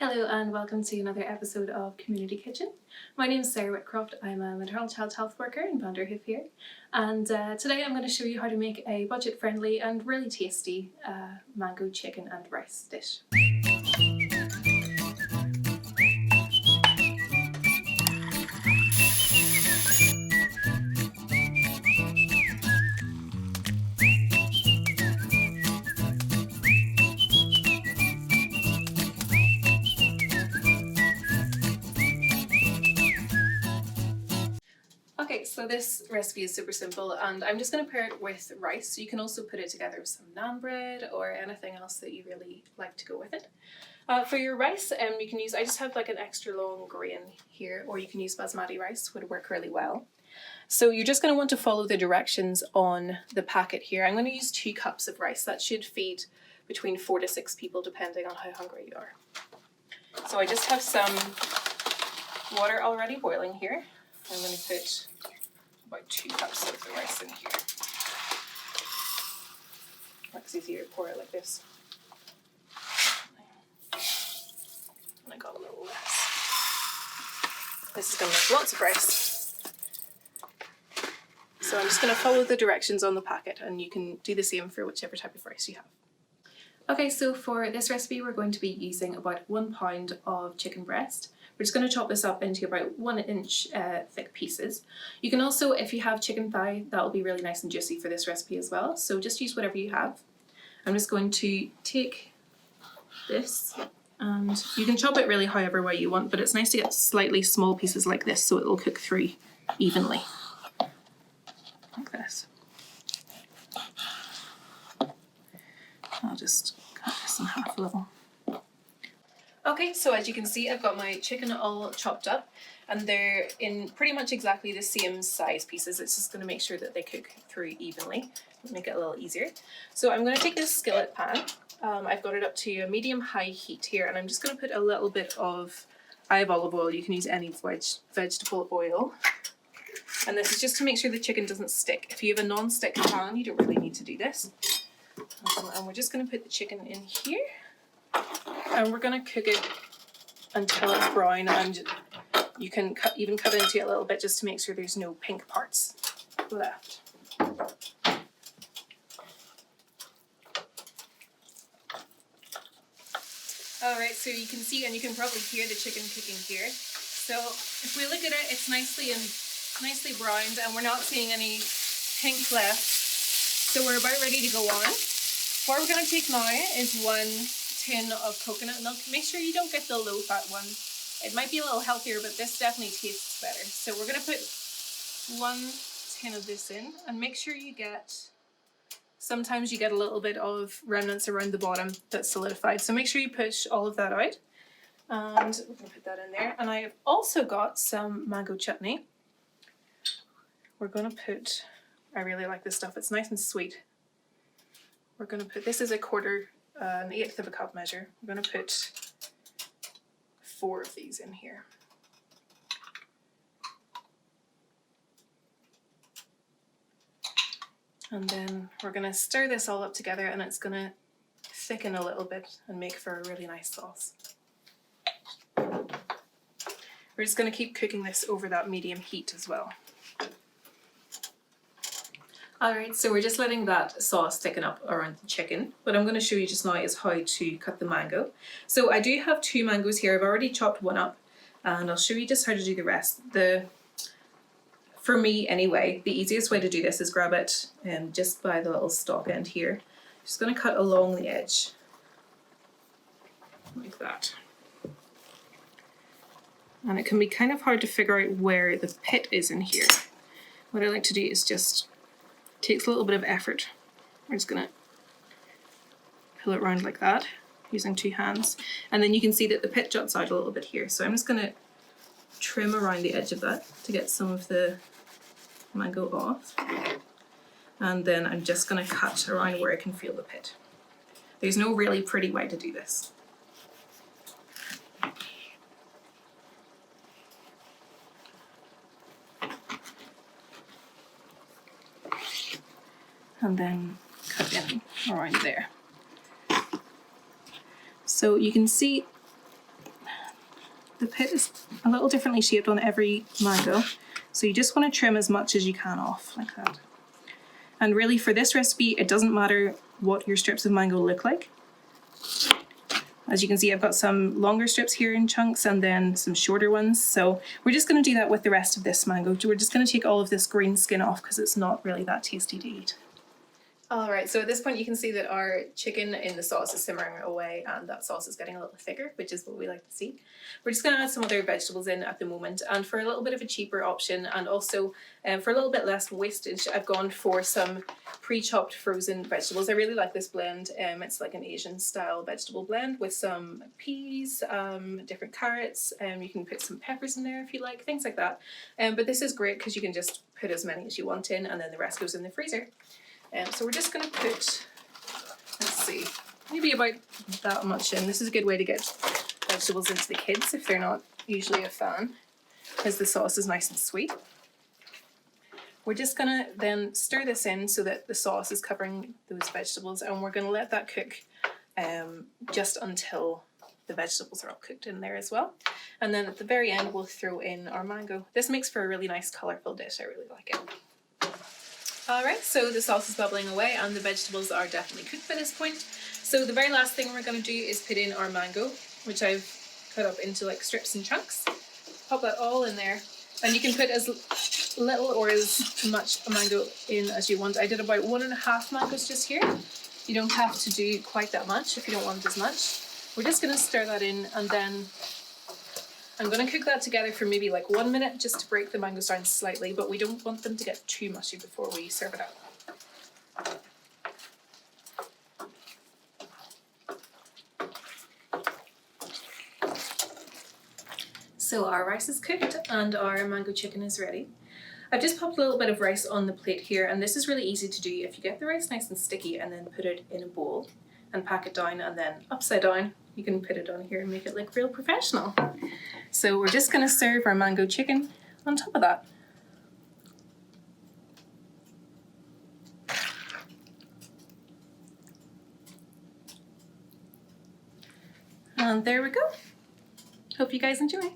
Hello and welcome to another episode of Community Kitchen. My name is Sarah Whitcroft. I'm a maternal child health worker in Vanderhoof here, and today I'm going to show you how to make a budget-friendly and really tasty mango chicken and rice dish. Okay, so this recipe is super simple and I'm just going to pair it with rice. So you can also put it together with some naan bread or anything else that you really like to go with it. For your rice, you can use, I just have like an extra long grain here, or you can use basmati rice, would work really well. So you're just going to want to follow the directions on the packet here. I'm going to use 2 cups of rice. That should feed between 4 to 6 people depending on how hungry you are. So I just have some water already boiling here. I'm going to put about 2 cups of the rice in here. It's easier to pour it like this. And I got a little less. This is going to make lots of rice. So I'm just going to follow the directions on the packet, and you can do the same for whichever type of rice you have. Okay, so for this recipe we're going to be using about 1 pound of chicken breast. We're just going to chop this up into about 1 inch thick pieces. You can also, if you have chicken thigh, that will be really nice and juicy for this recipe as well. So just use whatever you have. I'm just going to take this, and you can chop it really however way you want, but it's nice to get slightly small pieces like this so it will cook through evenly. Like this. I'll just cut this in half a little. Okay, so as you can see, I've got my chicken all chopped up, and they're in pretty much exactly the same size pieces. It's just going to make sure that they cook through evenly, make it a little easier. So I'm going to take this skillet pan. I've got it up to a medium-high heat here, and I'm just going to put a little bit of, I have olive oil, you can use any vegetable oil. And this is just to make sure the chicken doesn't stick. If you have a non-stick pan, you don't really need to do this. And we're just going to put the chicken in here. And we're going to cook it until it's brown, and you can even cut into it a little bit just to make sure there's no pink parts left. Alright, so you can see, and you can probably hear the chicken cooking here. So if we look at it, it's nicely browned, and we're not seeing any pink left. So we're about ready to go on. What we're going to take now is 1 tin of coconut milk. Make sure you don't get the low fat one. It might be a little healthier, but this definitely tastes better. So we're going to put 1 tin of this in, and make sure you get, sometimes you get a little bit of remnants around the bottom that's solidified. So make sure you push all of that out, and we're going to put that in there. And I have also got some mango chutney. We're going to put, I really like this stuff, it's nice and sweet. We're going to put, this is an 1/8 of a cup measure. We're going to put 4 of these in here. And then we're going to stir this all up together, and it's going to thicken a little bit and make for a really nice sauce. We're just going to keep cooking this over that medium heat as well. Alright, so we're just letting that sauce thicken up around the chicken. What I'm going to show you just now is how to cut the mango. So I do have 2 mangoes here. I've already chopped one up, and I'll show you just how to do the rest. For me anyway, the easiest way to do this is grab it just by the little stalk end here. Just going to cut along the edge like that. And it can be kind of hard to figure out where the pit is in here. What I like to do is just, takes a little bit of effort. We're just going to pull it around like that using 2 hands, and then you can see that the pit juts out a little bit here. So I'm just going to trim around the edge of that to get some of the mango off, and then I'm just going to cut around where I can feel the pit. There's no really pretty way to do this. And then cut in around there. So you can see the pit is a little differently shaped on every mango. So you just want to trim as much as you can off, like that. And really for this recipe, it doesn't matter what your strips of mango look like. As you can see, I've got some longer strips here in chunks and then some shorter ones. So we're just going to do that with the rest of this mango. We're just going to take all of this green skin off because it's not really that tasty to eat. Alright, so at this point you can see that our chicken in the sauce is simmering away and that sauce is getting a little thicker, which is what we like to see. We're just going to add some other vegetables in at the moment, and for a little bit of a cheaper option and also for a little bit less wastage, I've gone for some pre-chopped frozen vegetables. I really like this blend. It's like an Asian style vegetable blend with some peas, different carrots, you can put some peppers in there if you like, things like that. But this is great because you can just put as many as you want in and then the rest goes in the freezer. So we're just going to put, let's see, maybe about that much in. This is a good way to get vegetables into the kids if they're not usually a fan, because the sauce is nice and sweet. We're just going to then stir this in so that the sauce is covering those vegetables, and we're going to let that cook just until the vegetables are all cooked in there as well. And then at the very end we'll throw in our mango. This makes for a really nice colourful dish. I really like it. Alright, so the sauce is bubbling away and the vegetables are definitely cooked by this point. So the very last thing we're going to do is put in our mango, which I've cut up into like strips and chunks. Pop that all in there, and you can put as little or as much mango in as you want. I did about 1.5 mangoes just here. You don't have to do quite that much if you don't want as much. We're just going to stir that in, and then I'm going to cook that together for maybe like 1 minute just to break the mangoes down slightly, but we don't want them to get too mushy before we serve it up. So our rice is cooked and our mango chicken is ready. I've just popped a little bit of rice on the plate here, and this is really easy to do. If you get the rice nice and sticky and then put it in a bowl and pack it down and then upside down, you can put it on here and make it look real professional. So we're just going to serve our mango chicken on top of that. And there we go. Hope you guys enjoy.